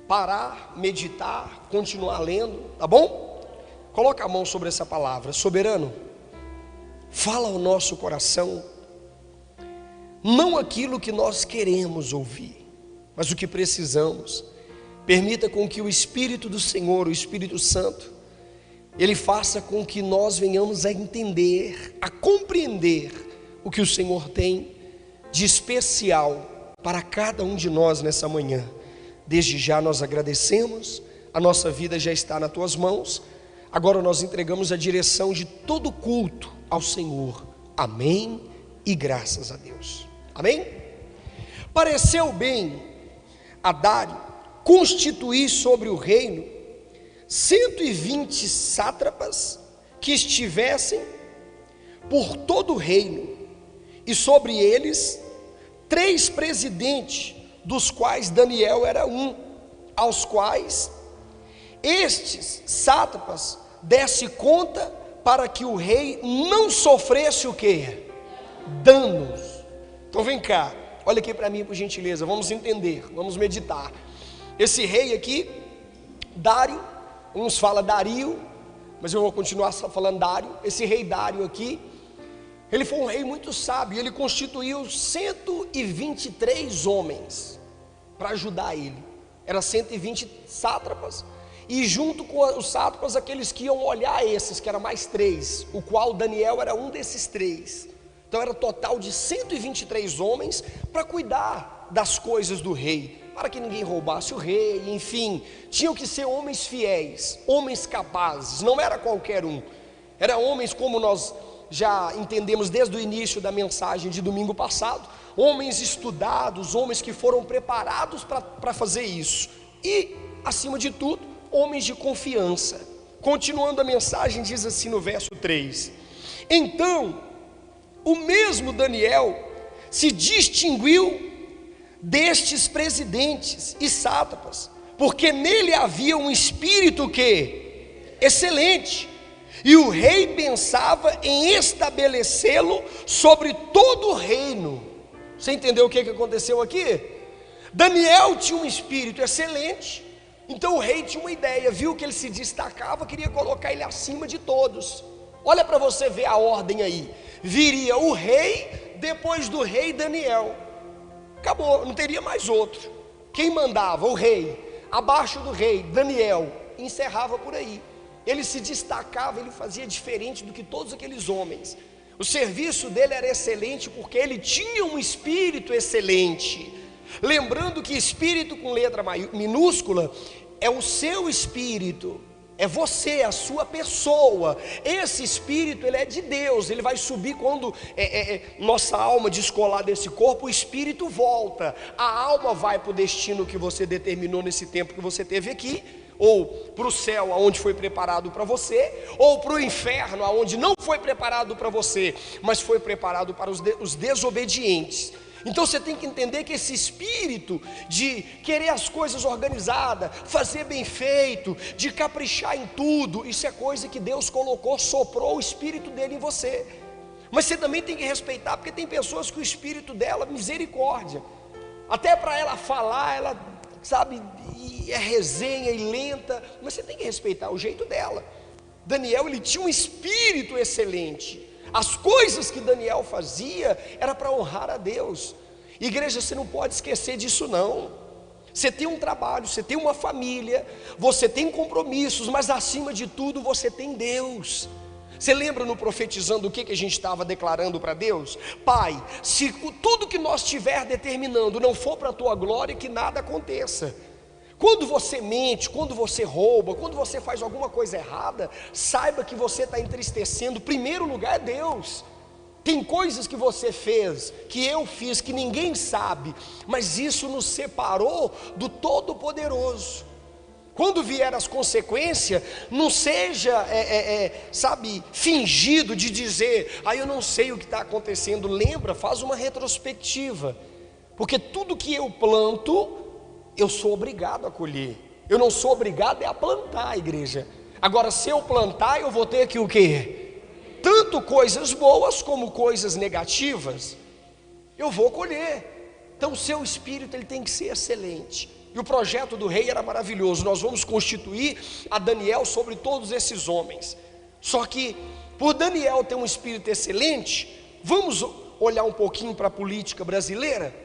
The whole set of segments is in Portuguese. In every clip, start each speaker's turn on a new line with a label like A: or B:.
A: parar, meditar, continuar lendo, tá bom? Coloca a mão sobre essa palavra. Soberano, fala ao nosso coração, não aquilo que nós queremos ouvir, mas o que precisamos. Permita com que o Espírito do Senhor, o Espírito Santo, Ele faça com que nós venhamos a entender, a compreender o que o Senhor tem de especial para cada um de nós nessa manhã. Desde já nós agradecemos, a nossa vida já está nas Tuas mãos, agora nós entregamos a direção de todo culto ao Senhor. Amém e graças a Deus. Amém? Pareceu bem a Dário constituir sobre o reino 120 sátrapas que estivessem por todo o reino, e sobre eles 3 presidentes, dos quais Daniel era um, aos quais estes sátrapas desse conta para que o rei não sofresse o quê? Danos. Então vem cá, olha aqui para mim por gentileza, vamos entender, vamos meditar. Esse rei aqui, Dário, uns falam Dario, mas eu vou continuar falando Dário. Esse rei Dário aqui, ele foi um rei muito sábio. Ele constituiu 123 homens para ajudar ele. Era 120 sátrapas, e junto com os sátrapas, aqueles que iam olhar esses, que era mais 3, o qual Daniel era um desses 3. Então era total de 123 homens para cuidar das coisas do rei, para que ninguém roubasse o rei, enfim, tinham que ser homens fiéis, homens capazes, não era qualquer um, eram homens como nós já entendemos desde o início da mensagem de domingo passado, homens estudados, homens que foram preparados para fazer isso, e acima de tudo, homens de confiança. Continuando a mensagem, diz assim no verso 3: então, o mesmo Daniel se distinguiu destes presidentes e sátrapas, porque nele havia um espírito que excelente, e o rei pensava em estabelecê-lo sobre todo o reino. Você entendeu o que aconteceu aqui? Daniel tinha um espírito excelente, então o rei tinha uma ideia, viu que ele se destacava, queria colocar ele acima de todos. Olha para você ver a ordem aí, viria o rei, depois do rei Daniel, acabou, não teria mais outro. Quem mandava? O rei. Abaixo do rei, Daniel. Encerrava por aí. Ele se destacava, ele fazia diferente do que todos aqueles homens. O serviço dele era excelente porque ele tinha um espírito excelente. Lembrando que espírito com letra minúscula é o seu espírito, é você, a sua pessoa. Esse espírito, ele é de Deus. Ele vai subir quando nossa alma descolar desse corpo, o espírito volta. A alma vai para o destino que você determinou nesse tempo que você teve aqui, ou para o céu aonde foi preparado para você, ou para o inferno aonde não foi preparado para você, mas foi preparado para os desobedientes. Então você tem que entender que esse espírito de querer as coisas organizadas, fazer bem feito, de caprichar em tudo, isso é coisa que Deus colocou, soprou o espírito dele em você. Mas você também tem que respeitar, porque tem pessoas que o espírito dela, misericórdia, até para ela falar, ela sabe, é resenha e lenta, mas você tem que respeitar o jeito dela. Daniel, ele tinha um espírito excelente. As coisas que Daniel fazia era para honrar a Deus. Igreja, você não pode esquecer disso não. Você tem um trabalho, você tem uma família, você tem compromissos, mas acima de tudo você tem Deus. Você lembra no profetizando o que a gente estava declarando para Deus? Pai, se tudo que nós estiver determinando não for para a tua glória, que nada aconteça. Quando você mente, quando você rouba, quando você faz alguma coisa errada, saiba que você está entristecendo, em primeiro lugar, é Deus. Tem coisas que você fez, que eu fiz, que ninguém sabe, mas isso nos separou do Todo-Poderoso. Quando vier as consequências, não seja, sabe, fingido de dizer, eu não sei o que está acontecendo. Lembra, faz uma retrospectiva, porque tudo que eu planto, eu sou obrigado a colher. Eu não sou obrigado a plantar, igreja. Agora, se eu plantar, eu vou ter que o quê? Tanto coisas boas como coisas negativas, eu vou colher. Então o seu espírito, ele tem que ser excelente. E o projeto do rei era maravilhoso. Nós vamos constituir a Daniel sobre todos esses homens. Só que, por Daniel ter um espírito excelente, vamos olhar um pouquinho para a política brasileira.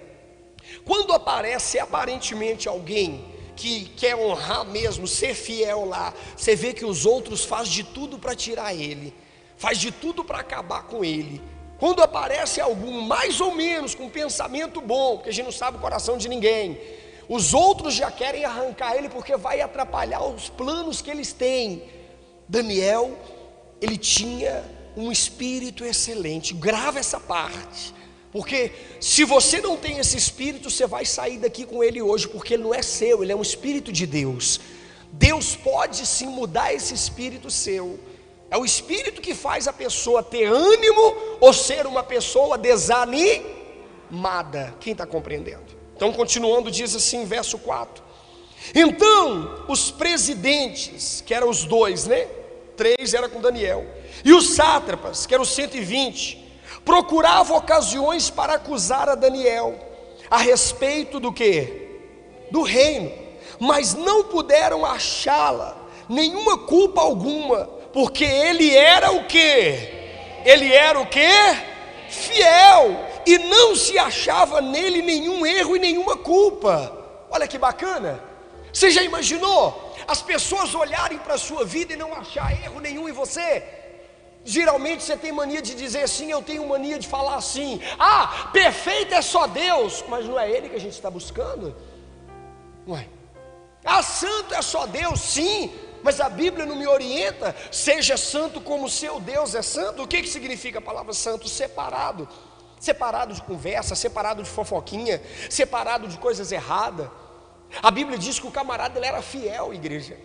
A: Quando aparece aparentemente alguém que quer honrar mesmo, ser fiel lá, você vê que os outros fazem de tudo para tirar ele, faz de tudo para acabar com ele. Quando aparece algum mais ou menos com pensamento bom, porque a gente não sabe o coração de ninguém, os outros já querem arrancar ele porque vai atrapalhar os planos que eles têm. Daniel, ele tinha um espírito excelente. Grava essa parte, porque se você não tem esse espírito, você vai sair daqui com ele hoje, porque ele não é seu, ele é um espírito de Deus. Deus pode sim mudar esse espírito seu. É o espírito que faz a pessoa ter ânimo ou ser uma pessoa desanimada. Quem está compreendendo? Então, continuando, diz assim, verso 4: então os presidentes, que eram os dois, 3 era com Daniel, e os sátrapas, que eram os 120, procuravam ocasiões para acusar a Daniel a respeito do quê? Do reino, mas não puderam achá-la nenhuma culpa alguma, porque ele era o quê? Ele era o quê? Fiel, e não se achava nele nenhum erro e nenhuma culpa. Olha que bacana. Você já imaginou as pessoas olharem para a sua vida e não achar erro nenhum em você? Geralmente você tem mania de dizer assim, eu tenho mania de falar assim: ah, perfeito é só Deus. Mas não é Ele que a gente está buscando? Não é? Ah, santo é só Deus, sim, mas a Bíblia não me orienta, seja santo como o seu Deus é santo. O que significa a palavra santo? Separado. Separado de conversa, separado de fofoquinha, separado de coisas erradas. A Bíblia diz que o camarada ele era fiel, igreja.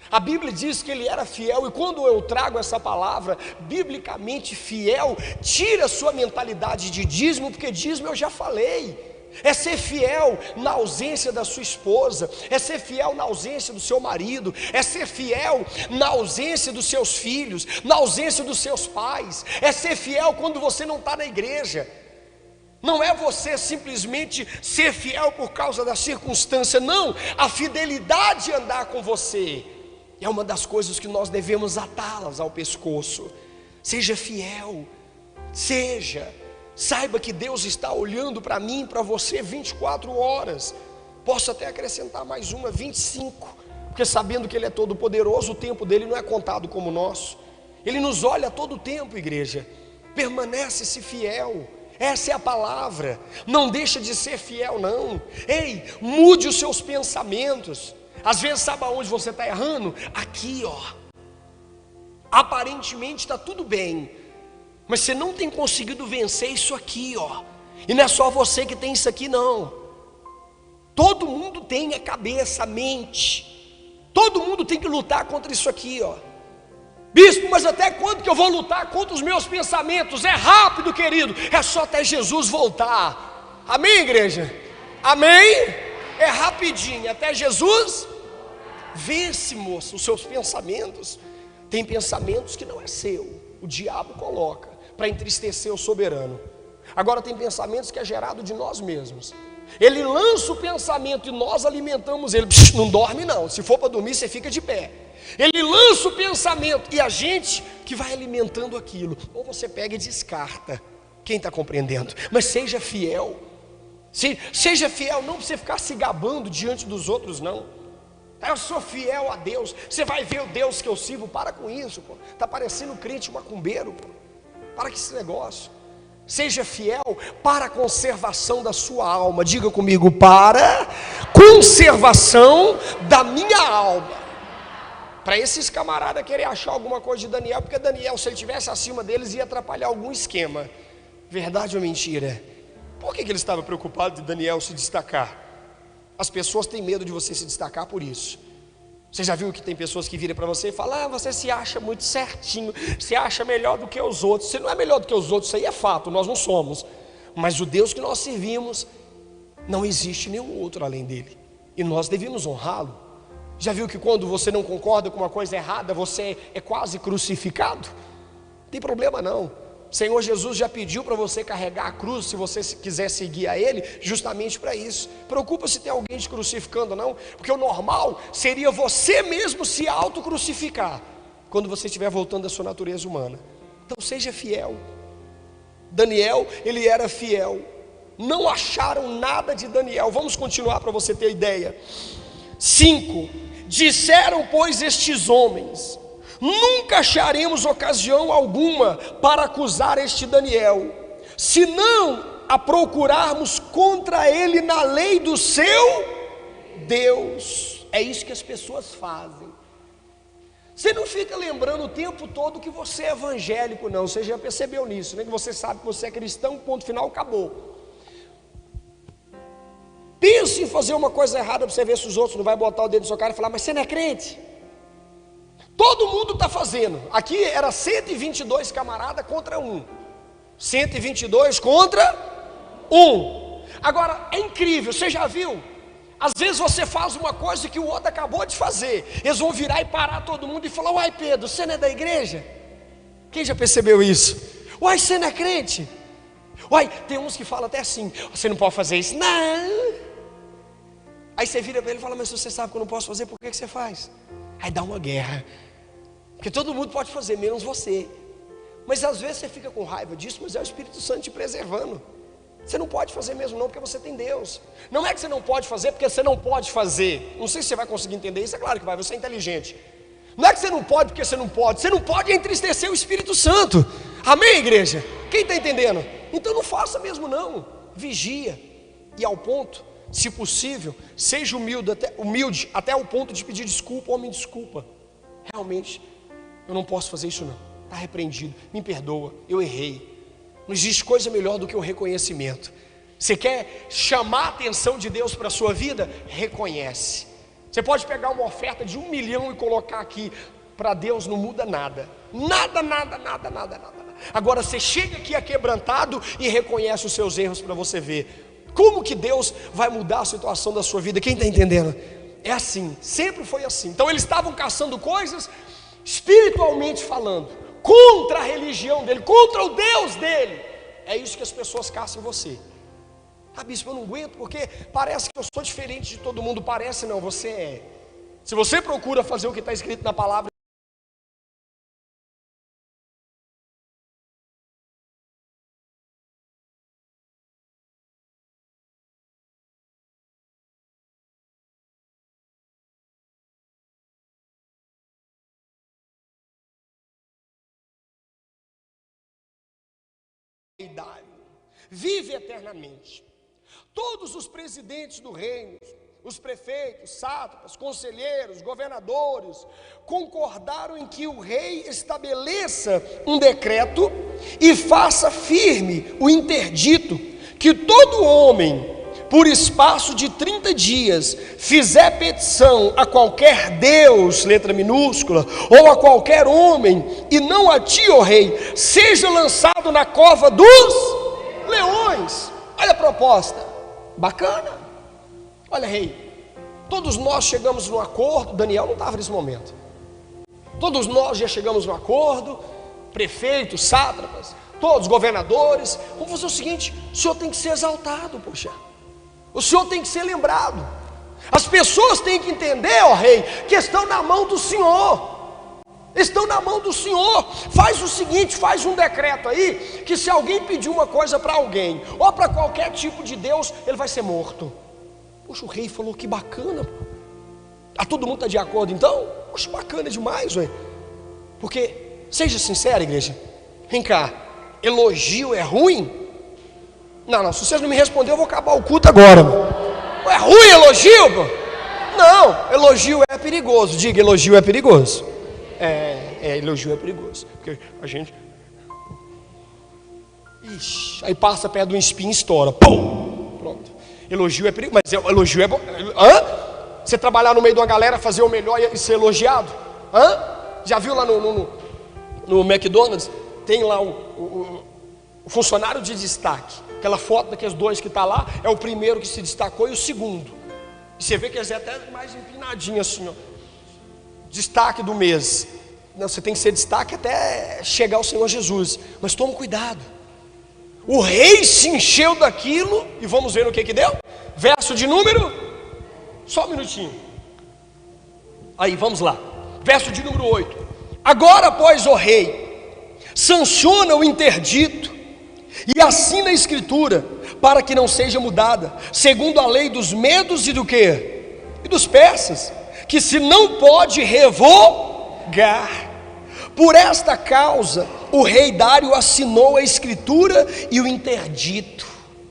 A: A Bíblia diz que ele era fiel, e quando eu trago essa palavra, biblicamente fiel, tira a sua mentalidade de dízimo, porque dízimo eu já falei. É ser fiel na ausência da sua esposa, é ser fiel na ausência do seu marido, é ser fiel na ausência dos seus filhos, na ausência dos seus pais, é ser fiel quando você não está na igreja. Não é você simplesmente ser fiel por causa da circunstância, não. A fidelidade de andar com você é uma das coisas que nós devemos atá-las ao pescoço. Seja fiel, saiba que Deus está olhando para mim e para você 24 horas. Posso até acrescentar mais uma, 25, porque sabendo que Ele é todo poderoso, o tempo dele não é contado como o nosso. Ele nos olha todo o tempo, igreja. Permanece-se fiel. Essa é a palavra. Não deixa de ser fiel, não. Ei, mude os seus pensamentos. Às vezes, sabe aonde você está errando? Aqui, ó. Aparentemente está tudo bem, mas você não tem conseguido vencer isso aqui, ó. E não é só você que tem isso aqui, não. Todo mundo tem a cabeça, a mente. Todo mundo tem que lutar contra isso aqui, ó. Bispo, mas até quando que eu vou lutar contra os meus pensamentos? É rápido, querido. É só até Jesus voltar. Amém, igreja? Amém? É rapidinho, até Jesus. Vence, moço, os seus pensamentos. Tem pensamentos que não é seu, o diabo coloca para entristecer o soberano. Agora tem pensamentos que é gerado de nós mesmos. Ele lança o pensamento e nós alimentamos ele. Não dorme não, se for para dormir você fica de pé. Ele lança o pensamento e a gente que vai alimentando aquilo. Ou você pega e descarta. Quem está compreendendo? Mas seja fiel. Seja fiel, não para você ficar se gabando diante dos outros, não. Eu sou fiel a Deus. Você vai ver o Deus que eu sirvo. Para com isso, pô. Está parecendo crente macumbeiro, pô. Para com esse negócio. Seja fiel para a conservação da sua alma. Diga comigo, para conservação da minha alma. Para esses camaradas querer achar alguma coisa de Daniel, porque Daniel, se ele estivesse acima deles, ia atrapalhar algum esquema. Verdade ou mentira? Por que ele estava preocupado de Daniel se destacar? As pessoas têm medo de você se destacar por isso. Você já viu que tem pessoas que viram para você e falam: ah, você se acha muito certinho, você acha melhor do que os outros. Você não é melhor do que os outros, isso aí é fato, nós não somos. Mas o Deus que nós servimos, não existe nenhum outro além dele, e nós devemos honrá-lo. Já viu que quando você não concorda com uma coisa errada, você é quase crucificado? Não tem problema não. O Senhor Jesus já pediu para você carregar a cruz, se você quiser seguir a Ele, justamente para isso. Preocupa se tem alguém te crucificando ou não, porque o normal seria você mesmo se auto-crucificar, quando você estiver voltando à sua natureza humana. Então seja fiel. Daniel, ele era fiel. Não acharam nada de Daniel. Vamos continuar para você ter ideia. 5. Disseram, pois, estes homens: nunca acharemos ocasião alguma para acusar este Daniel, se não a procurarmos contra ele na lei do seu Deus. É isso que as pessoas fazem. Você não fica lembrando o tempo todo que você é evangélico, não. Você já percebeu nisso, né? Que você sabe que você é cristão, ponto final, acabou. Pense em fazer uma coisa errada para você ver se os outros não vai botar o dedo no seu cara e falar: mas você não é crente? Todo mundo está fazendo. Aqui era 122 camaradas contra 1. 122 contra 1. Agora, é incrível, você já viu? Às vezes você faz uma coisa que o outro acabou de fazer. Eles vão virar e parar todo mundo e falar: uai, Pedro, você não é da igreja? Quem já percebeu isso? Uai, você não é crente? Uai, tem uns que falam até assim: você não pode fazer isso. Não. Aí você vira para ele e fala: mas se você sabe que eu não posso fazer, por que você faz? Aí dá uma guerra, porque todo mundo pode fazer, menos você. Mas às vezes você fica com raiva disso, mas é o Espírito Santo te preservando. Você não pode fazer mesmo não, porque você tem Deus. Não é que você não pode fazer, porque você não pode fazer. Não sei se você vai conseguir entender isso, é claro que vai, você é inteligente. Não é que você não pode porque você não pode entristecer o Espírito Santo. Amém, igreja? Quem está entendendo? Então não faça mesmo não, vigia. E ao ponto, se possível, seja humilde até o ponto de pedir desculpa: ou me desculpa, realmente eu não posso fazer isso não, está repreendido, me perdoa, eu errei. Não existe coisa melhor do que o reconhecimento. Você quer chamar a atenção de Deus para a sua vida? Reconhece. Você pode pegar uma oferta de 1 milhão e colocar aqui, para Deus não muda nada. Nada. Agora você chega aqui aquebrantado e reconhece os seus erros para você ver como que Deus vai mudar a situação da sua vida. Quem está entendendo? É assim, sempre foi assim. Então eles estavam caçando coisas, espiritualmente falando, contra a religião dele, contra o Deus dele. É isso que as pessoas caçam em você. Ah, bispo, eu não aguento porque parece que eu sou diferente de todo mundo. Parece não, você é. Se você procura fazer o que está escrito na palavra, vive eternamente. Todos os presidentes do reino, os prefeitos, sátrapas, conselheiros, governadores, concordaram em que o rei estabeleça um decreto e faça firme o interdito que todo homem, por espaço de 30 dias, fizer petição a qualquer Deus, letra minúscula, ou a qualquer homem, e não a ti, ó rei, seja lançado na cova dos leões. Olha a proposta, bacana. Olha, rei, todos nós chegamos num acordo. Daniel não estava nesse momento. Todos nós já chegamos num acordo, prefeitos, sátrapas, todos governadores. Vamos fazer o seguinte: o senhor tem que ser exaltado, poxa. O senhor tem que ser lembrado. As pessoas têm que entender, ó rei, que estão na mão do Senhor. Estão na mão do Senhor. Faz o seguinte, faz um decreto aí, que se alguém pedir uma coisa para alguém, ou para qualquer tipo de Deus, ele vai ser morto. Poxa, o rei falou: que bacana. Todo mundo está de acordo então? Poxa, bacana demais, ué. Porque, seja sincero, igreja, vem cá, elogio é ruim? Não, se vocês não me responderem, eu vou acabar o culto agora. É ruim elogio? Não, elogio é perigoso. Diga, elogio é perigoso. Elogio é perigoso. Porque a gente... Ixi, aí passa perto de um espinho e estoura. Pum! Pronto. Elogio é perigoso. Mas elogio é bom. Hã? Você trabalhar no meio de uma galera, fazer o melhor e ser elogiado? Hã? Já viu lá no McDonald's? Tem lá o funcionário de destaque. Aquela foto daqueles dois que está lá, é o primeiro que se destacou e o segundo. E você vê que eles é até mais empinadinho assim, ó. Destaque do mês. Não, você tem que ser destaque até chegar ao Senhor Jesus. Mas toma cuidado. O rei se encheu daquilo, e vamos ver o que deu. Verso de número, só um minutinho. Aí, vamos lá. Verso de número 8. Agora, pois, ó rei, sanciona o interdito e assina a escritura, para que não seja mudada, segundo a lei dos medos e do quê? E dos persas, que se não pode revogar. Por esta causa, o rei Dário assinou a escritura e o interdito.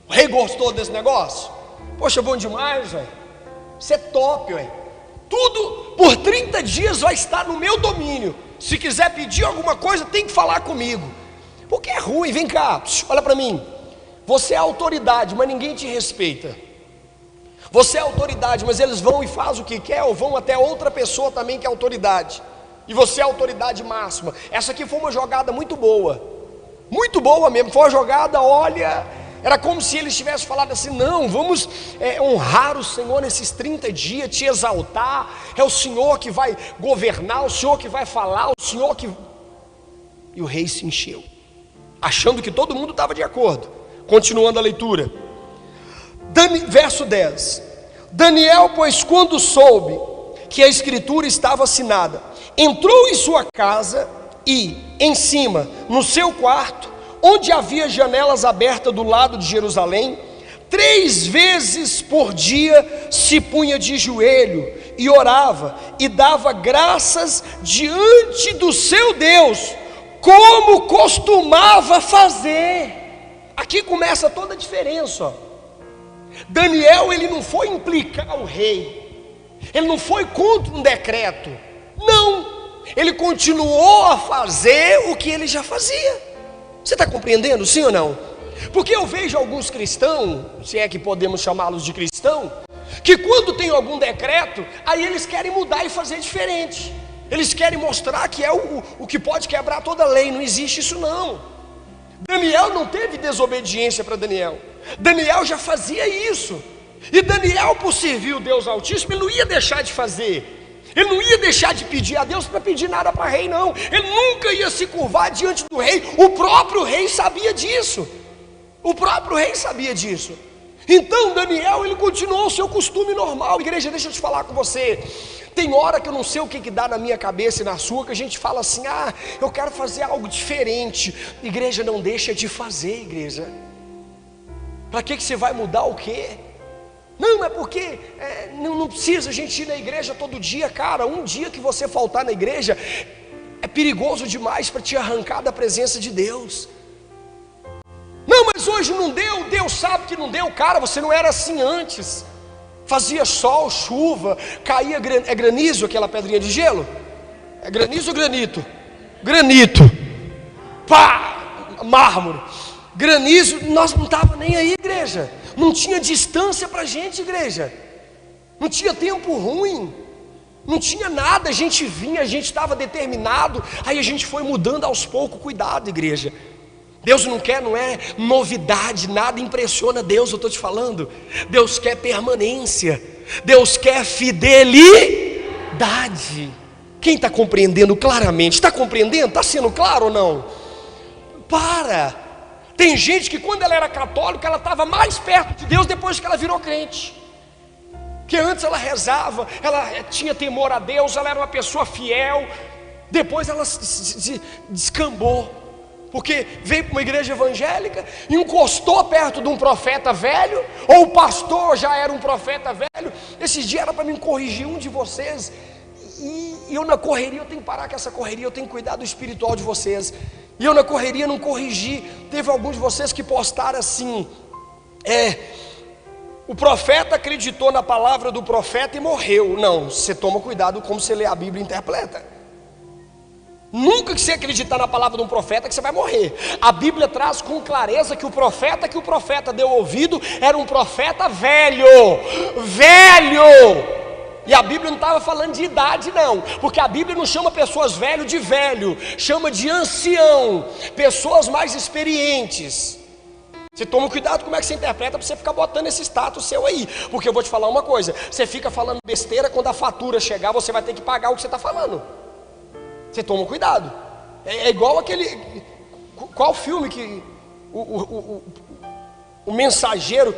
A: O rei gostou desse negócio? Poxa, bom demais, velho. Isso é top, velho. Tudo por 30 dias vai estar no meu domínio. Se quiser pedir alguma coisa, tem que falar comigo. Porque é ruim, vem cá, olha para mim. Você é autoridade, mas ninguém te respeita. Você é autoridade, mas eles vão e fazem o que quer, ou vão até outra pessoa também que é autoridade. E você é a autoridade máxima. Essa aqui foi uma jogada muito boa mesmo. Foi uma jogada, olha, era como se eles tivessem falado assim: não, vamos honrar o Senhor nesses 30 dias, te exaltar. É o Senhor que vai governar, o Senhor que vai falar, o Senhor que... E o rei se encheu, achando que todo mundo estava de acordo. Continuando a leitura, verso 10. Daniel, pois, quando soube que a escritura estava assinada, entrou em sua casa e, em cima, no seu quarto, onde havia janelas abertas do lado de Jerusalém, 3 vezes por dia se punha de joelho e orava e dava graças diante do seu Deus, como costumava fazer. Aqui começa toda a diferença, ó. Daniel, ele não foi implicar o rei, ele não foi contra um decreto, não, ele continuou a fazer o que ele já fazia. Você está compreendendo, sim ou não? Porque eu vejo alguns cristãos, se é que podemos chamá-los de cristão, que quando tem algum decreto, aí eles querem mudar e fazer diferente. Eles querem mostrar que é o que pode quebrar toda a lei. Não existe isso não. Daniel não teve desobediência para Daniel. Daniel já fazia isso. E Daniel, por servir o Deus Altíssimo, ele não ia deixar de fazer. Ele não ia deixar de pedir a Deus para pedir nada para rei, não. Ele nunca ia se curvar diante do rei. O próprio rei sabia disso. O próprio rei sabia disso. Então Daniel, ele continuou o seu costume normal. Igreja, deixa eu te falar com você. Tem hora que eu não sei o que dá na minha cabeça e na sua, que a gente fala assim: ah, eu quero fazer algo diferente. Igreja, não deixa de fazer, igreja. Para que você vai mudar o quê? Não, é porque não precisa a gente ir na igreja todo dia. Cara, um dia que você faltar na igreja é perigoso demais para te arrancar da presença de Deus. Não, mas hoje não deu, Deus sabe que não deu. Cara, você não era assim antes. Fazia sol, chuva, caía é granizo aquela pedrinha de gelo? É granizo ou granito? Granito. Pá, mármore. Granizo, nós não estava nem aí, igreja. Não tinha distância para a gente, igreja. Não tinha tempo ruim. Não tinha nada, a gente vinha, a gente estava determinado. Aí a gente foi mudando aos poucos. Cuidado, igreja. Deus não quer, não é novidade, nada impressiona Deus, eu estou te falando. Deus quer permanência, Deus quer fidelidade. Quem está compreendendo claramente? Está compreendendo? Está sendo claro ou não? Tem gente que quando ela era católica, ela estava mais perto de Deus depois que ela virou crente. Que antes ela rezava, ela tinha temor a Deus, ela era uma pessoa fiel. Depois ela se descambou. Porque veio para uma igreja evangélica, encostou perto de um profeta velho, ou o pastor já era um profeta velho. Esses dias era para mim corrigir um de vocês, e eu na correria, eu tenho que parar com essa correria, eu tenho que cuidar do espiritual de vocês. E eu na correria não corrigi. Teve alguns de vocês que postaram assim: o profeta acreditou na palavra do profeta e morreu. Não, você toma cuidado como você lê a Bíblia e interpreta. Nunca que você acreditar na palavra de um profeta que você vai morrer. A Bíblia traz com clareza que o profeta deu ouvido era um profeta velho. E a Bíblia não estava falando de idade não, porque a Bíblia não chama pessoas velho de velho, chama de ancião, pessoas mais experientes. Você toma cuidado como é que você interpreta, para você ficar botando esse status seu aí. Porque eu vou te falar uma coisa: você fica falando besteira, quando a fatura chegar você vai ter que pagar o que você está falando. Você toma cuidado. É igual aquele... Qual filme que o mensageiro,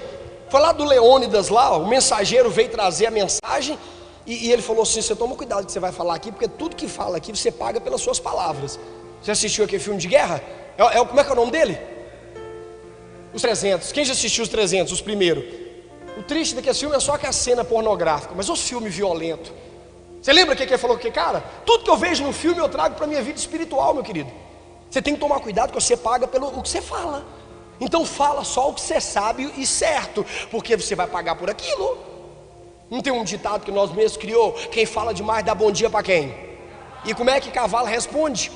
A: foi lá do Leônidas lá, o mensageiro veio trazer a mensagem e ele falou assim: você toma cuidado que você vai falar aqui, porque tudo que fala aqui você paga pelas suas palavras. Você assistiu aquele filme de guerra? Como é que é o nome dele? Os 300. Quem já assistiu os 300, os primeiros? O triste daquele filme é só que a cena pornográfica, mas os filmes violentos. Você lembra que ele falou que, cara, tudo que eu vejo no filme eu trago para a minha vida espiritual, meu querido. Você tem que tomar cuidado que você paga pelo o que você fala. Então fala só o que você sabe e certo, porque você vai pagar por aquilo. Não tem um ditado que nós mesmos criou: quem fala demais dá bom dia para quem? E como é que cavalo responde?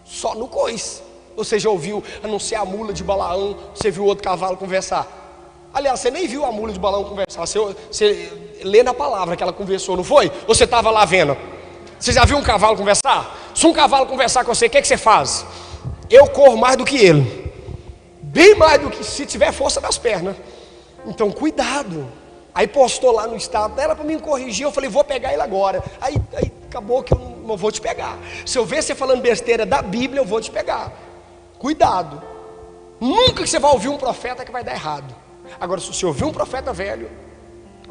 A: Só no coice. Você já ouviu anunciar a mula de Balaão? Você viu outro cavalo conversar? Aliás, você nem viu a mula de Balaão conversar. Você lê na palavra que ela conversou, não foi? Ou você estava lá vendo? Você já viu um cavalo conversar? Se um cavalo conversar com você, o que você faz? Eu corro mais do que ele, bem mais do que se tiver força das pernas. Então cuidado. Aí postou lá no estado, era para me corrigir. Eu falei: vou pegar ele agora. Aí acabou que eu não vou te pegar. Se eu ver você falando besteira da Bíblia, eu vou te pegar. Cuidado. Nunca que você vai ouvir um profeta que vai dar errado. Agora, se você ouvir um profeta velho,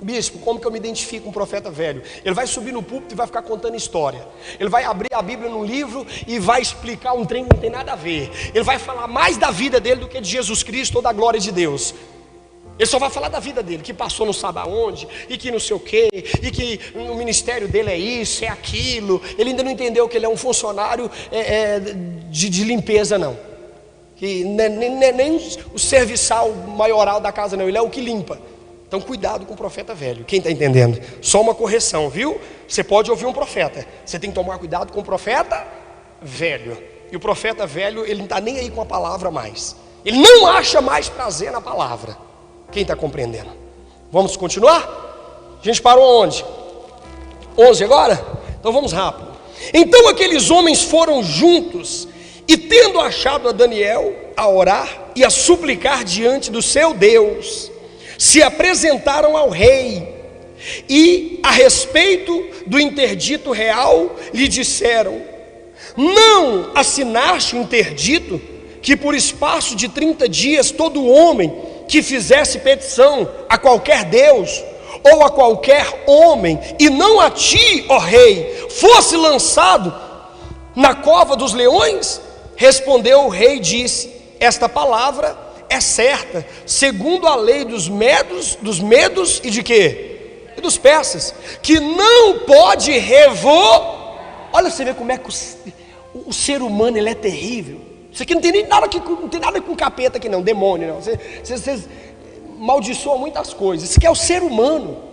A: bispo, como que eu me identifico com um profeta velho? Ele vai subir no púlpito e vai ficar contando história. Ele vai abrir a Bíblia num livro e vai explicar um trem que não tem nada a ver. Ele vai falar mais da vida dele do que de Jesus Cristo ou da glória de Deus. Ele só vai falar da vida dele, que passou não sabe aonde, e que não sei o que, e que o ministério dele é isso, é aquilo. Ele ainda não entendeu que ele é um funcionário de limpeza, não. Que nem o serviçal maioral da casa, não. Ele é o que limpa. Então cuidado com o profeta velho. Quem está entendendo? Só uma correção, viu? Você pode ouvir um profeta, você tem que tomar cuidado com o profeta velho. E o profeta velho, ele não está nem aí com a palavra mais. Ele não acha mais prazer na palavra. Quem está compreendendo? Vamos continuar? A gente parou onde? 11 agora? Então vamos rápido. Então aqueles homens foram juntos, e tendo achado a Daniel a orar e a suplicar diante do seu Deus, se apresentaram ao rei, e a respeito do interdito real lhe disseram: não assinaste o interdito que por espaço de 30 dias todo homem que fizesse petição a qualquer Deus ou a qualquer homem, e não a ti, ó rei, fosse lançado na cova dos leões? Respondeu o rei e disse: esta palavra é certa, segundo a lei dos medos e de quê? E dos persas, que não pode Olha, você vê como é que o ser humano, ele é terrível. Isso aqui não tem nem nada aqui, não tem nada com capeta aqui não, demônio não. Vocês maldiçoam muitas coisas. Isso aqui é o ser humano.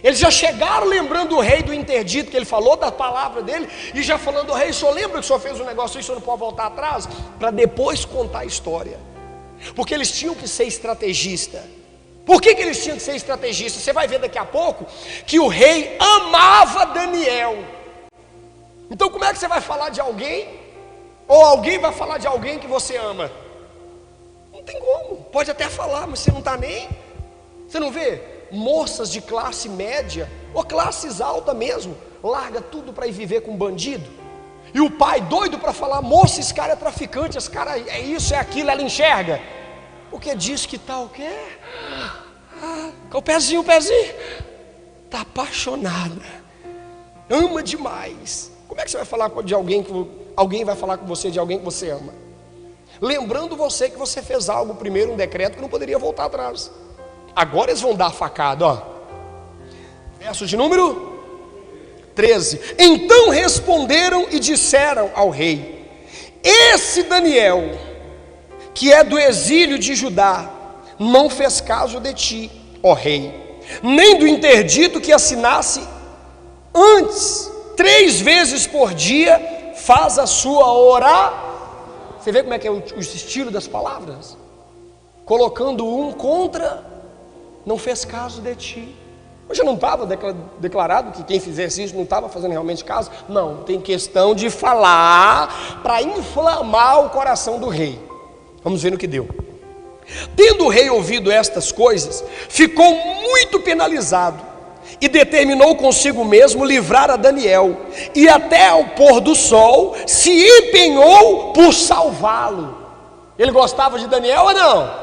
A: Eles já chegaram lembrando o rei do interdito que ele falou, da palavra dele, e já falando: o rei, o senhor lembra que o senhor fez um negócio, o senhor não pode voltar atrás? Para depois contar a história. Porque eles tinham que ser estrategistas. Por que eles tinham que ser estrategistas? Você vai ver daqui a pouco que o rei amava Daniel. Então como é que você vai falar de alguém, ou alguém vai falar de alguém que você ama? Não tem como. Pode até falar, mas você não está nem. Você não vê moças de classe média ou classes altas mesmo, larga tudo para ir viver com um bandido, e o pai doido para falar: moça, esse cara é traficante, esse cara é isso, é aquilo. Ela enxerga, porque diz que tá o quê? O pezinho, tá apaixonada, ama demais. Como é que você vai falar de alguém que alguém vai falar com você de alguém que você ama? Lembrando você que você fez algo primeiro, um decreto que não poderia voltar atrás. Agora eles vão dar a facada, ó. Verso de número 13. Então responderam e disseram ao rei: esse Daniel, que é do exílio de Judá, não fez caso de ti, ó rei, nem do interdito que assinasse. Antes, 3 vezes por dia faz a sua oração. Você vê como é que é o estilo das palavras? Colocando um contra, não fez caso de ti. Hoje não estava declarado que quem fizesse isso não estava fazendo realmente caso? Não, tem questão de falar para inflamar o coração do rei. Vamos ver no que deu. Tendo o rei ouvido estas coisas, ficou muito penalizado e determinou consigo mesmo livrar a Daniel, e até ao pôr do sol se empenhou por salvá-lo. Ele gostava de Daniel ou não?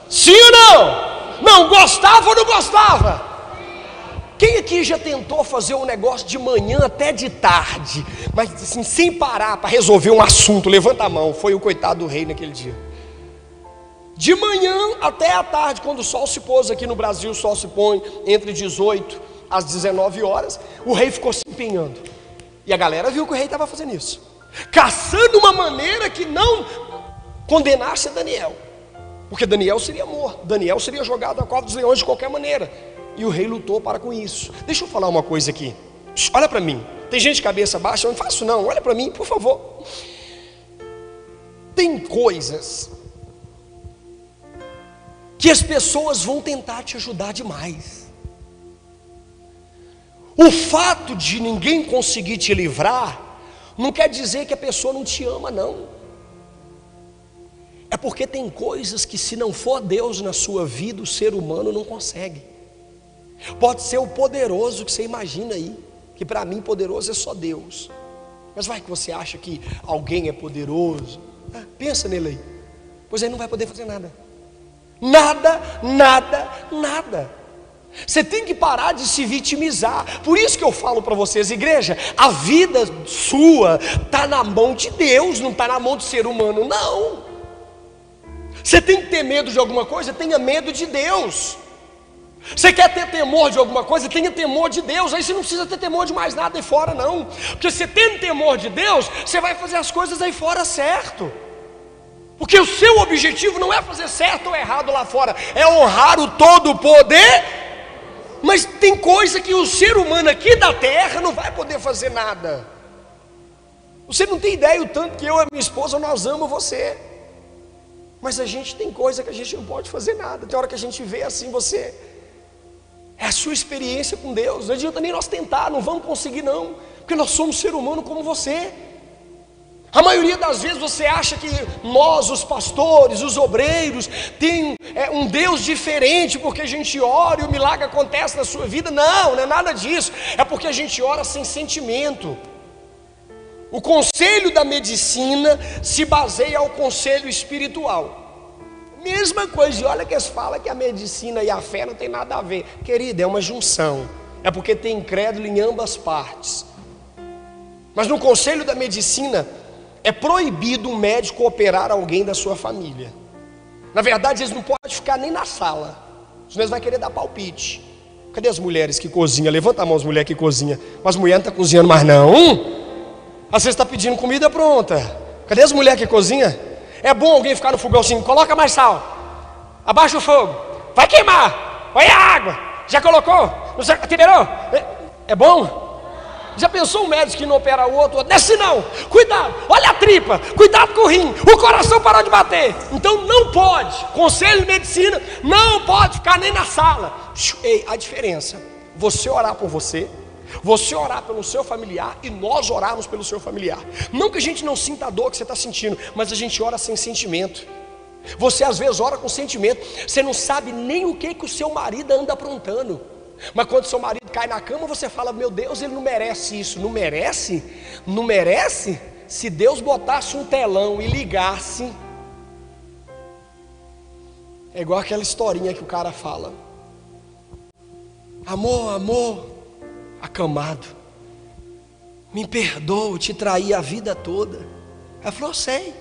A: Sim ou não? Não, gostava ou não gostava? Quem aqui já tentou fazer um negócio de manhã até de tarde, mas assim, sem parar para resolver um assunto? Levanta a mão. Foi o coitado do rei naquele dia. De manhã até a tarde, quando o sol se pôs. Aqui no Brasil o sol se põe entre 18 às 19 horas, o rei ficou se empenhando, e a galera viu que o rei estava fazendo isso, caçando uma maneira que não condenasse a Daniel, porque Daniel seria morto, Daniel seria jogado à cova dos leões de qualquer maneira, e o rei lutou para com isso. Deixa eu falar uma coisa aqui, olha para mim, tem gente de cabeça baixa, eu não faço não, olha para mim por favor. Tem coisas que as pessoas vão tentar te ajudar demais. O fato de ninguém conseguir te livrar não quer dizer que a pessoa não te ama, não. É porque tem coisas que, se não for Deus na sua vida, o ser humano não consegue. Pode ser o poderoso que você imagina aí, que para mim poderoso é só Deus. Mas vai que você acha que alguém é poderoso, pensa nele aí, pois aí não vai poder fazer nada. Nada. Você tem que parar de se vitimizar. Por isso que eu falo para vocês, igreja, a vida sua está na mão de Deus, não está na mão do ser humano, não. Você tem que ter medo de alguma coisa? Tenha medo de Deus. Você quer ter temor de alguma coisa? Tenha temor de Deus. Aí você não precisa ter temor de mais nada aí fora, não. Porque você tendo temor de Deus, você vai fazer as coisas aí fora certo. Porque o seu objetivo não é fazer certo ou errado lá fora, é honrar o todo-poder. Mas tem coisa que o ser humano aqui da terra não vai poder fazer nada. Você não tem ideia o tanto que eu e minha esposa, nós amamos você. Mas a gente tem coisa que a gente não pode fazer nada. Tem hora que a gente vê assim, você... É a sua experiência com Deus. Não adianta nem nós tentar, não vamos conseguir não. Porque nós somos ser humano como você. A maioria das vezes você acha que nós, os pastores, os obreiros, tem um Deus diferente porque a gente ora e o milagre acontece na sua vida. Não é nada disso. É porque a gente ora sem sentimento. O conselho da medicina se baseia ao conselho espiritual. Mesma coisa, e olha que eles falam que a medicina e a fé não tem nada a ver. Querida, é uma junção. É porque tem incrédulo em ambas partes. Mas no conselho da medicina, é proibido um médico operar alguém da sua família. Na verdade, eles não podem ficar nem na sala, senão eles vão querer dar palpite. Cadê as mulheres que cozinham? Levanta a mão as mulheres que cozinham. Mas as mulheres não estão cozinhando mais não. Às vezes está pedindo comida pronta. Cadê as mulheres que cozinham? É bom alguém ficar no fogão assim, coloca mais sal, abaixa o fogo, vai queimar, olha a água, já colocou? Temperou? É bom? Já pensou um médico que não opera o outro? Desce não, cuidado, olha a tripa, cuidado com o rim, o coração parou de bater. Então não pode, conselho de medicina, não pode ficar nem na sala. Ei, a diferença, você orar por você orar pelo seu familiar e nós orarmos pelo seu familiar. Não que a gente não sinta a dor que você está sentindo, mas a gente ora sem sentimento. Você às vezes ora com sentimento, você não sabe nem o que o seu marido anda aprontando. Mas quando seu marido cai na cama, você fala, meu Deus, ele não merece isso. Não merece? Não merece? Se Deus botasse um telão e ligasse, é igual aquela historinha que o cara fala, amor, acamado, me perdoa, te traí a vida toda. Ela falou, eu sei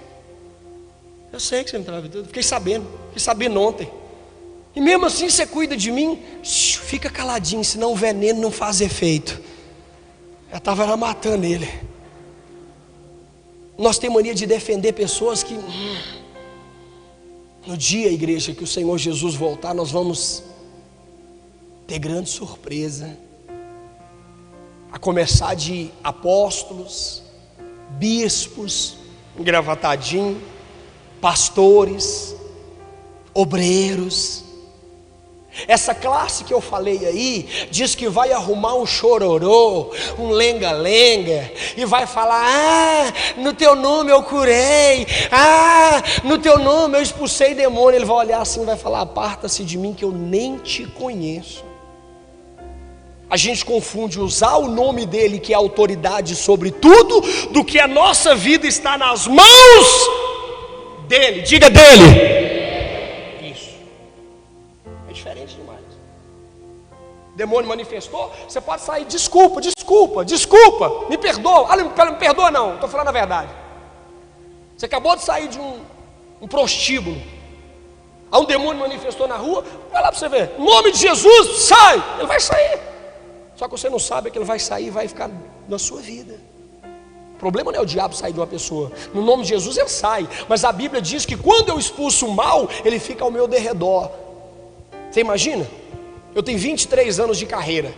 A: que você me traiu a vida toda, fiquei sabendo ontem. E mesmo assim você cuida de mim? Fica caladinho, senão o veneno não faz efeito. Ela estava lá matando ele. Nós temos mania de defender pessoas que no dia, igreja, que o Senhor Jesus voltar, nós vamos ter grande surpresa. A começar de apóstolos, bispos, engravatadinho, pastores, obreiros. Essa classe que eu falei aí, diz que vai arrumar um chororô, um lenga-lenga, e vai falar, no teu nome eu curei, no teu nome eu expulsei demônio. Ele vai olhar assim e vai falar, aparta-se de mim que eu nem te conheço. a gente confunde usar o nome dele, que é autoridade sobre tudo, do que a nossa vida está nas mãos dele. Diga dele. Isso é diferente demais. O demônio manifestou, você pode sair, desculpa, me perdoa. Ah, me perdoa não, estou falando a verdade. Você acabou de sair de um prostíbulo, aí um demônio manifestou na rua, vai lá para você ver, em nome de Jesus, sai. Ele vai sair, só que você não sabe que ele vai sair e vai ficar na sua vida. O problema não é o diabo sair de uma pessoa, no nome de Jesus ele sai, mas a Bíblia diz que quando eu expulso o mal, ele fica ao meu derredor. Você imagina? Eu tenho 23 anos de carreira,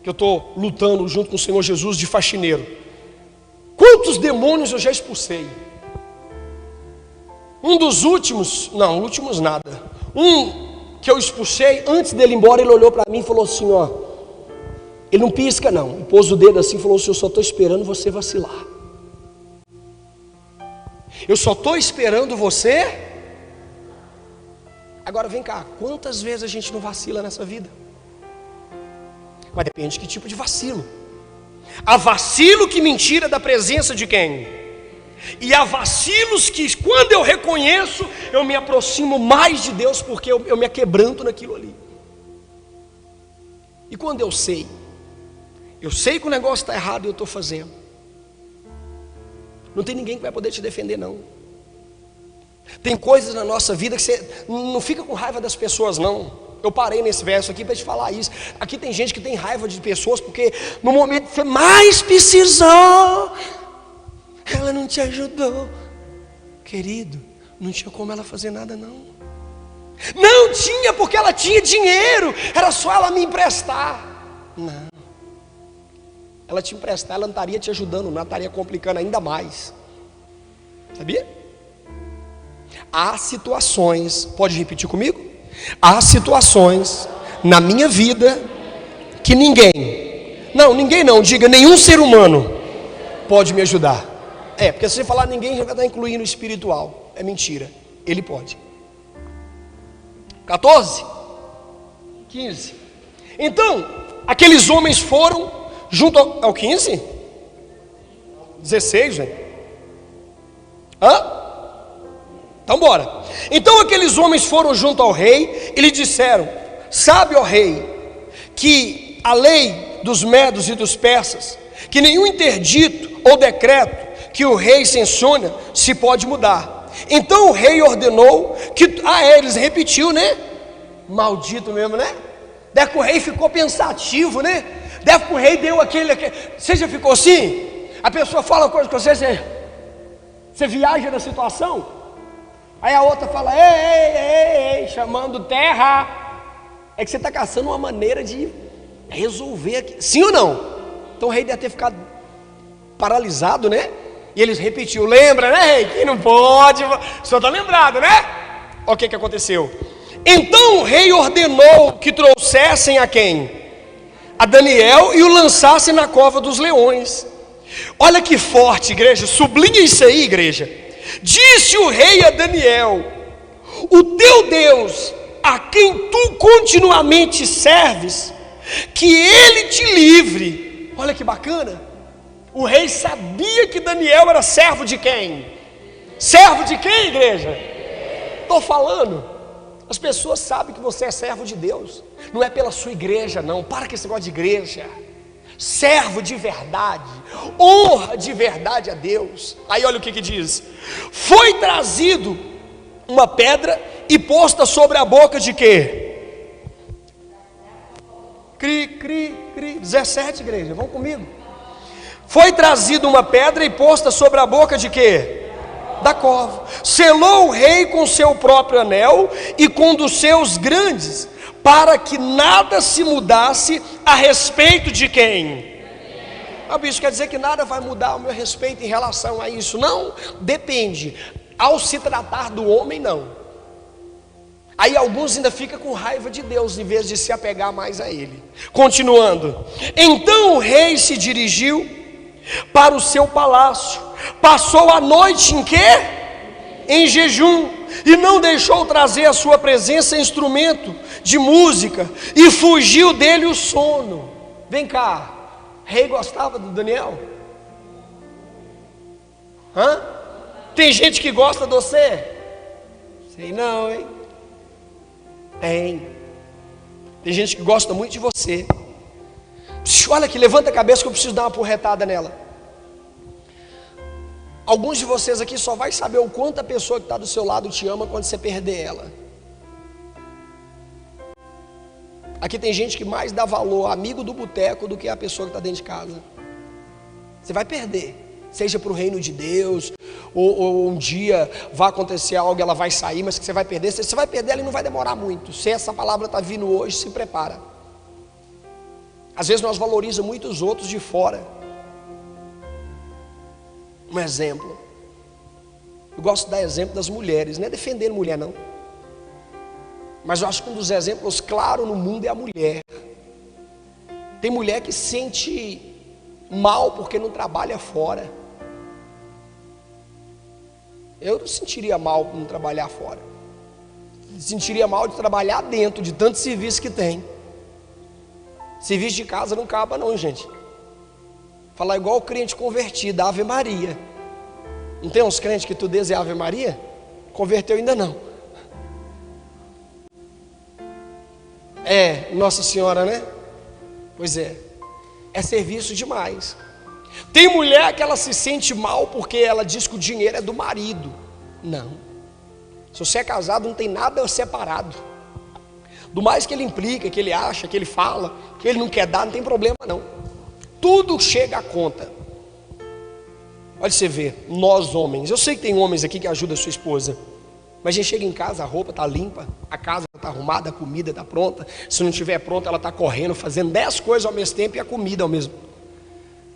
A: que eu estou lutando junto com o Senhor Jesus de faxineiro. Quantos demônios eu já expulsei? Um dos últimos, não, últimos nada. Um que eu expulsei, antes dele ir embora, ele olhou para mim e falou assim, ó. Ele não pisca não, ele pôs o dedo assim e falou assim, eu só estou esperando você vacilar. Eu só estou esperando você. Agora vem cá, quantas vezes a gente não vacila nessa vida? Mas depende de que tipo de vacilo. Há vacilo que me tira da presença de quem? E há vacilos que quando eu reconheço, eu me aproximo mais de Deus, porque eu me aquebranto naquilo ali. E quando eu sei que o negócio está errado e eu estou fazendo, não tem ninguém que vai poder te defender não. Tem coisas na nossa vida que você não fica com raiva das pessoas não. Eu parei nesse verso aqui para te falar isso. Aqui tem gente que tem raiva de pessoas porque no momento que você mais precisou, ela não te ajudou. Querido, não tinha como ela fazer nada não. Não tinha, porque ela tinha dinheiro, era só ela me emprestar. Não, ela te emprestar, ela não estaria te ajudando, não estaria complicando ainda mais. Sabia? Há situações, pode repetir comigo? Há situações na minha vida que ninguém não, diga nenhum ser humano pode me ajudar. Porque se você falar ninguém, já vai estar incluindo o espiritual. É mentira, ele pode. 14, 15. Então, aqueles homens foram junto ao 15? 16, gente. Então bora. Então aqueles homens foram junto ao rei e lhe disseram: sabe, ó rei, que a lei dos medos e dos persas, que nenhum interdito ou decreto que o rei sanciona se pode mudar. Então o rei ordenou que... eles repetiu, né? Maldito mesmo, né? Deve que o rei ficou pensativo, né? Deve que o rei deu aquele... Você já ficou assim? A pessoa fala uma coisa com você viaja na situação, aí a outra fala, ei, chamando terra. É que você está caçando uma maneira de resolver aqui. Sim ou não? Então o rei deve ter ficado paralisado, né? E eles repetiu, lembra, né, rei? Que não pode. O senhor está lembrado, né? O que aconteceu? Então o rei ordenou que trouxessem a quem? A Daniel, e o lançassem na cova dos leões. Olha que forte, igreja, sublinha isso aí, igreja. Disse o rei a Daniel: o teu Deus, a quem tu continuamente serves, que ele te livre. Olha que bacana. O rei sabia que Daniel era servo de quem? Servo de quem, igreja? Estou falando. As pessoas sabem que você é servo de Deus. Não é pela sua igreja não. Para com esse negócio de igreja. Servo de verdade, honra de verdade a Deus. Aí olha o que diz: foi trazido uma pedra e posta sobre a boca de quê? 17, igreja, vão comigo. Foi trazido uma pedra e posta sobre a boca de quê? Da cova. Selou o rei com seu próprio anel e com dos seus grandes, para que nada se mudasse a respeito de quem? Isso quer dizer que nada vai mudar o meu respeito em relação a isso? Não, depende. Ao se tratar do homem, não. Aí alguns ainda ficam com raiva de Deus, em vez de se apegar mais a ele. Continuando. Então o rei se dirigiu para o seu palácio, passou a noite em quê? Em jejum, e não deixou trazer à sua presença instrumento de música, e fugiu dele o sono. Vem cá, rei gostava do Daniel? Hã? Tem gente que gosta de você? Sei não, hein? Tem gente que gosta muito de você. Olha aqui, levanta a cabeça que eu preciso dar uma porretada nela. Alguns de vocês aqui só vai saber o quanto a pessoa que está do seu lado te ama quando você perder ela. Aqui tem gente que mais dá valor a amigo do boteco do que a pessoa que está dentro de casa. Você vai perder, seja para o reino de Deus, ou um dia vai acontecer algo, ela vai sair, mas que você vai perder. Você vai perder, ela e não vai demorar muito. Se essa palavra está vindo hoje, se prepara. Às vezes nós valorizamos muito os outros de fora. Um exemplo, eu gosto de dar exemplo das mulheres, não é defendendo mulher não, mas eu acho que um dos exemplos claros no mundo é a mulher. Tem mulher que se sente mal porque não trabalha fora. Eu não sentiria mal por não trabalhar fora, sentiria mal de trabalhar dentro de tanto serviço que tem. Serviço de casa não acaba não, gente. Falar igual o crente convertido, Ave Maria. Não tem uns crentes que tu diz é Ave Maria? Converteu ainda não. Nossa Senhora, né? Pois é serviço demais. Tem mulher que ela se sente mal porque ela diz que o dinheiro é do marido. Não. Se você é casado, não tem nada separado. Do mais que ele implica, que ele acha, que ele fala, que ele não quer dar, não tem problema não. Tudo chega à conta. Olha você ver, nós homens, eu sei que tem homens aqui que ajudam a sua esposa, mas a gente chega em casa, a roupa está limpa, a casa está arrumada, a comida está pronta. Se não estiver pronta, ela está correndo, fazendo 10 coisas ao mesmo tempo e a comida ao mesmo,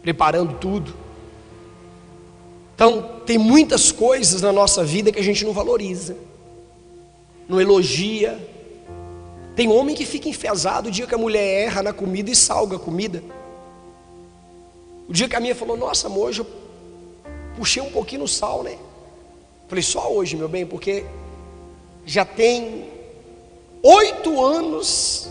A: preparando tudo. Então, tem muitas coisas na nossa vida que a gente não valoriza, não elogia. Tem homem que fica enfesado o dia que a mulher erra na comida e salga a comida. O dia que a minha falou, nossa amor, hoje eu puxei um pouquinho no sal, né? Falei, só hoje, meu bem, porque já tem 8 anos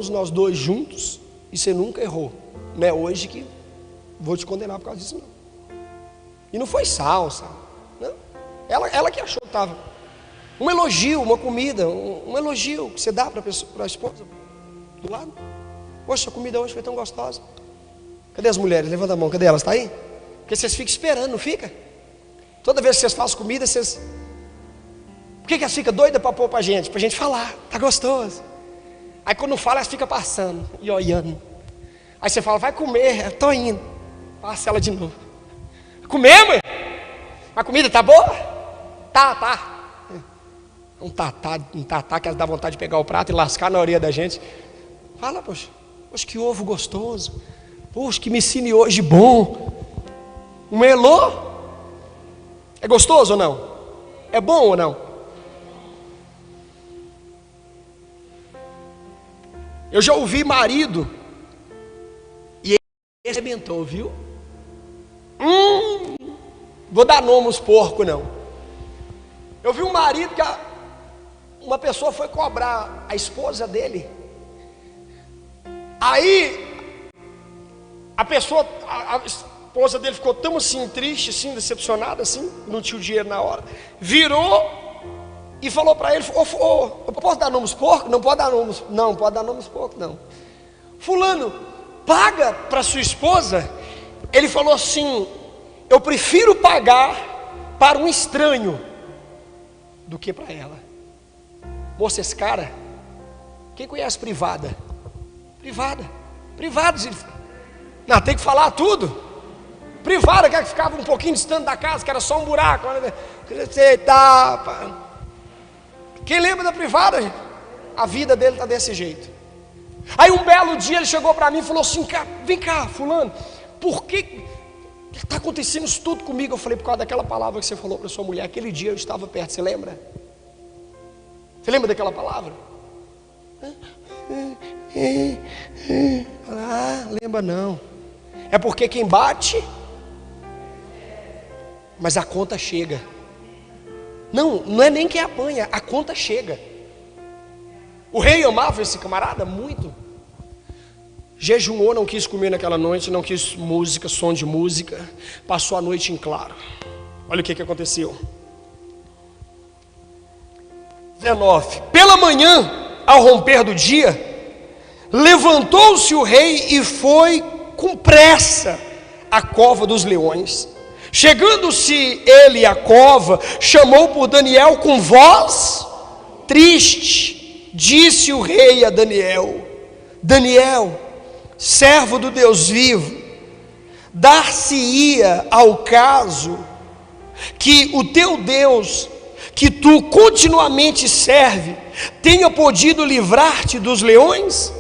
A: nós dois juntos e você nunca errou. Não é hoje que vou te condenar por causa disso, não. E não foi sal, não. Ela que achou que estava. Um elogio, uma comida, um elogio que você dá para a esposa do lado. Poxa, a comida hoje foi tão gostosa. Cadê as mulheres? Levanta a mão, cadê elas? Está aí? Porque vocês ficam esperando, não fica? Toda vez que vocês fazem comida, vocês... Por que elas ficam doidas para pôr para a gente? Para a gente falar, tá gostoso. Aí quando fala, elas ficam passando e olhando. Aí você fala, vai comer, eu estou indo. Passa ela de novo. Comer, mãe? A comida tá boa? Tá. Um tatá que elas dá vontade de pegar o prato e lascar na orelha da gente. Fala, poxa, que ovo gostoso. Poxa, que me ensine hoje bom. Um melô? É gostoso ou não? É bom ou não? Eu já ouvi marido e ele arrebentou, viu? Vou dar nome aos porcos, não. Eu vi um marido que uma pessoa foi cobrar a esposa dele. Aí a esposa dele ficou tão assim, triste, assim, decepcionada, assim, não tinha o dinheiro na hora. Virou e falou para ele, eu posso dar nome aos porcos? Não pode dar nome, não pode dar nome aos porcos, não. Fulano, paga para sua esposa. Ele falou assim, eu prefiro pagar para um estranho do que para ela. Moça, esse cara, quem conhece privada? Privada, não, tem que falar tudo. Privada, que ficava um pouquinho distante da casa, que era só um buraco. Quem lembra da privada, gente? A vida dele está desse jeito. Aí um belo dia ele chegou para mim e falou assim, vem cá, fulano, por que está acontecendo isso tudo comigo? Eu falei, por causa daquela palavra que você falou para sua mulher. Aquele dia eu estava perto, você lembra? Você lembra daquela palavra? Lembra não. É porque quem bate, mas a conta chega. Não é nem quem apanha, a conta chega. O rei amava esse camarada muito. jejuou, não quis comer naquela noite, não quis música, som de música, passou a noite em claro. Olha o que aconteceu. 19. Pela manhã, ao romper do dia, levantou-se o rei e foi com pressa à cova dos leões. Chegando-se ele à cova, chamou por Daniel com voz triste. Disse o rei a Daniel: Daniel, servo do Deus vivo, dar-se-ia ao caso que o teu Deus, que tu continuamente serve, tenha podido livrar-te dos leões?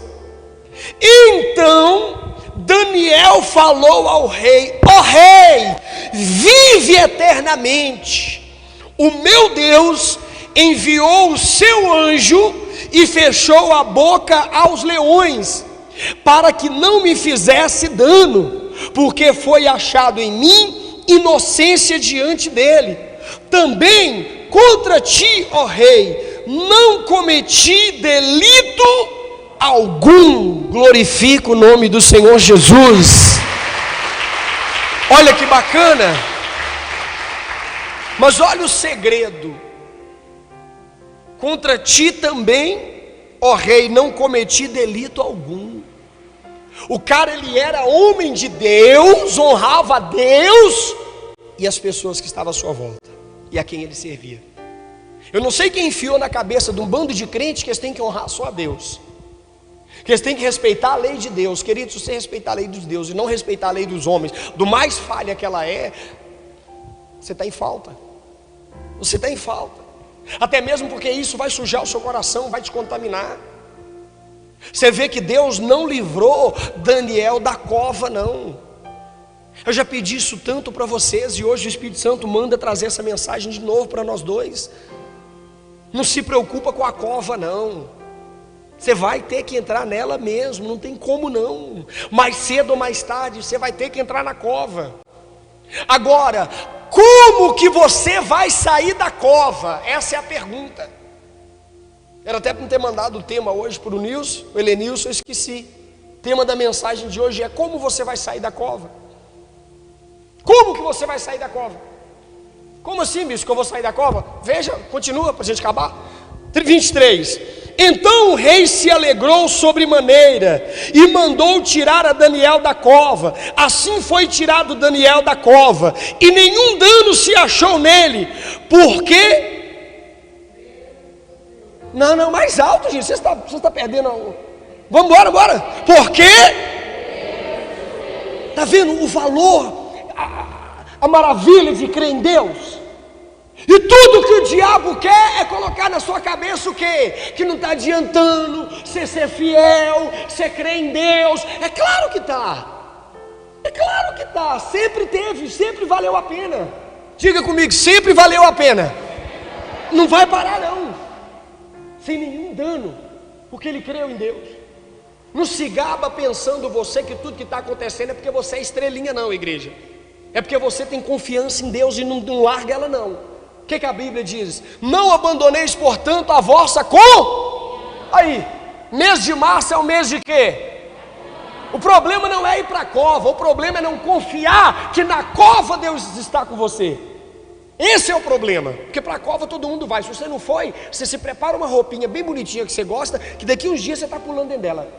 A: Então Daniel falou ao rei: ó rei, vive eternamente. O meu Deus enviou o seu anjo e fechou a boca aos leões, para que não me fizesse dano, porque foi achado em mim inocência diante dele. Também contra ti, ó rei, não cometi delito algum. Glorifica o nome do Senhor Jesus. Olha que bacana. Mas olha o segredo. Contra ti também, ó rei, não cometi delito algum. O cara, ele era homem de Deus, honrava a Deus e as pessoas que estavam à sua volta e a quem ele servia. Eu não sei quem enfiou na cabeça de um bando de crentes que eles têm que honrar só a Deus, que eles têm que respeitar a lei de Deus. Querido, se você respeitar a lei dos deuses e não respeitar a lei dos homens, do mais falha que ela é, você está em falta. Você está em falta. Até mesmo porque isso vai sujar o seu coração, vai te contaminar. Você vê que Deus não livrou Daniel da cova, não. Eu já pedi isso tanto para vocês, e hoje o Espírito Santo manda trazer essa mensagem de novo para nós dois. Não se preocupa com a cova, não. Você vai ter que entrar nela mesmo, não tem como não. Mais cedo ou mais tarde você vai ter que entrar na cova. Agora, como que você vai sair da cova? Essa é a pergunta. Era até para não ter mandado o tema hoje para o Nilson, o Helenilson, eu esqueci. O tema da mensagem de hoje é: como você vai sair da cova? Como que você vai sair da cova? Como assim, bicho, que eu vou sair da cova? Veja, continua para a gente acabar. 23. Então o rei se alegrou sobremaneira e mandou tirar a Daniel da cova. Assim foi tirado Daniel da cova, e nenhum dano se achou nele. Porque... Não, mais alto, gente. Você está perdendo. Vamos embora, bora. Porque... Está vendo o valor, a maravilha de crer em Deus? E tudo que o diabo quer é colocar na sua cabeça o quê? Que não está adiantando você ser fiel, você crer em Deus. É claro que está. É claro que está. Sempre teve, sempre valeu a pena. Diga comigo, sempre valeu a pena. Não vai parar não. Sem nenhum dano, porque ele creu em Deus. Não se gaba pensando você que tudo que está acontecendo é porque você é estrelinha, não, igreja. É porque você tem confiança em Deus e não larga ela, não. O que a Bíblia diz? Não abandoneis, portanto, a vossa Aí, mês de março é o mês de quê? O problema não é ir para a cova, o problema é não confiar que na cova Deus está com você. Esse é o problema, porque para a cova todo mundo vai. Se você não foi, você se prepara uma roupinha bem bonitinha que você gosta, que daqui uns dias você está pulando dentro dela.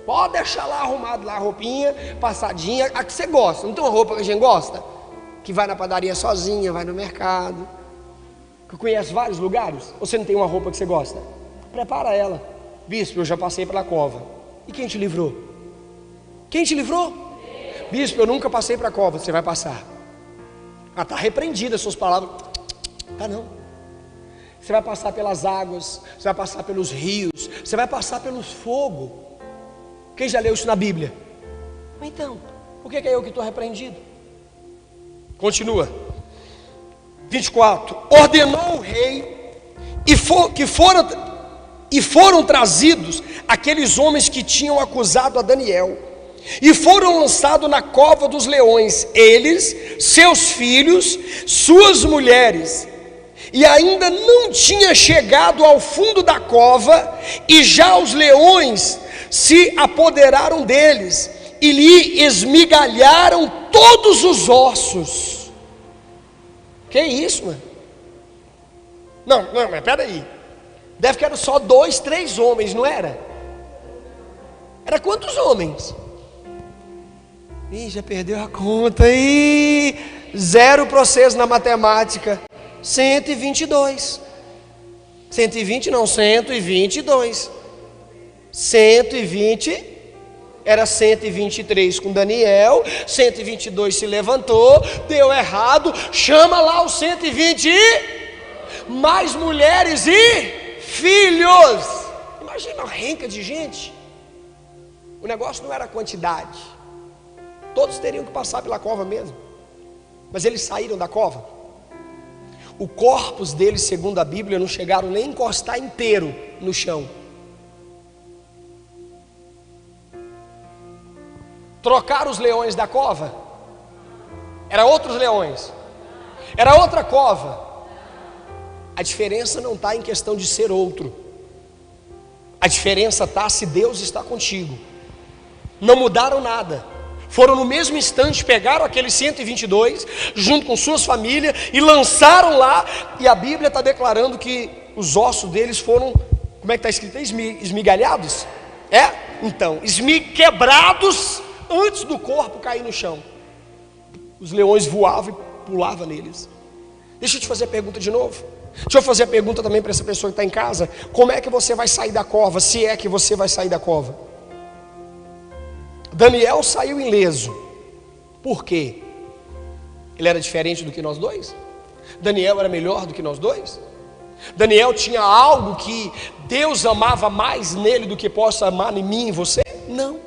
A: Pode deixar lá arrumado lá a roupinha, passadinha, a que você gosta. Não tem uma roupa que a gente gosta? Que vai na padaria sozinha, vai no mercado, que conhece vários lugares. Ou você não tem uma roupa que você gosta? Prepara ela. Bispo, eu já passei pela cova. E quem te livrou? Quem te livrou? Bispo, eu nunca passei para a cova. Você vai passar. Está repreendida as suas palavras. Tá não. Você vai passar pelas águas, você vai passar pelos rios, você vai passar pelos fogos. Quem já leu isso na Bíblia? Então, por que é eu que estou repreendido? Continua. 24. Ordenou o rei que foram trazidos aqueles homens que tinham acusado a Daniel, e foram lançados na cova dos leões, eles, seus filhos, suas mulheres. E ainda não tinha chegado ao fundo da cova, e já os leões se apoderaram deles e lhe esmigalharam todos os ossos. Que isso, mano? Não, mas peraí. Deve que eram só 2, 3 homens, não era? Era quantos homens? Ih, já perdeu a conta. Ih, 0 processo na matemática. 122. 120 não, 122. 120, era 123 com Daniel, 122 se levantou, deu errado, chama lá os 120, mais mulheres e filhos. Imagina uma renca de gente. O negócio não era a quantidade, todos teriam que passar pela cova mesmo, mas eles saíram da cova. O corpos deles, segundo a Bíblia, não chegaram nem a encostar inteiro no chão. Trocaram os leões da cova? Era outros leões? Era outra cova? A diferença não está em questão de ser outro. A diferença está se Deus está contigo. Não mudaram nada. Foram no mesmo instante, pegaram aqueles 122, junto com suas famílias, e lançaram lá. E a Bíblia está declarando que os deles foram, como é que está escrito? Esmigalhados? Então, quebrados antes do corpo cair no chão. Os leões voavam e pulavam neles. Deixa eu te fazer a pergunta de novo. Deixa eu fazer a pergunta também para essa pessoa que está em casa. Como é que você vai sair da cova, se é que você vai sair da cova? Daniel saiu ileso. Por quê? Ele era diferente do que nós dois? Daniel era melhor do que nós dois? Daniel tinha algo que Deus amava mais nele do que possa amar em mim e você? Não.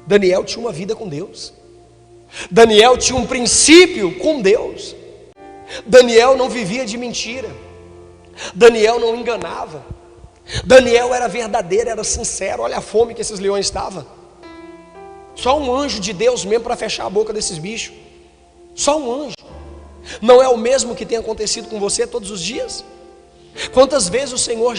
A: Daniel tinha uma vida com Deus. Daniel tinha um princípio com Deus. Daniel não vivia de mentira. Daniel não enganava. Daniel era verdadeiro, era sincero. Olha a fome que esses leões estavam. Só um anjo de Deus mesmo para fechar a boca desses bichos. Só um anjo. Não é o mesmo que tem acontecido com você todos os dias? Quantas vezes o Senhor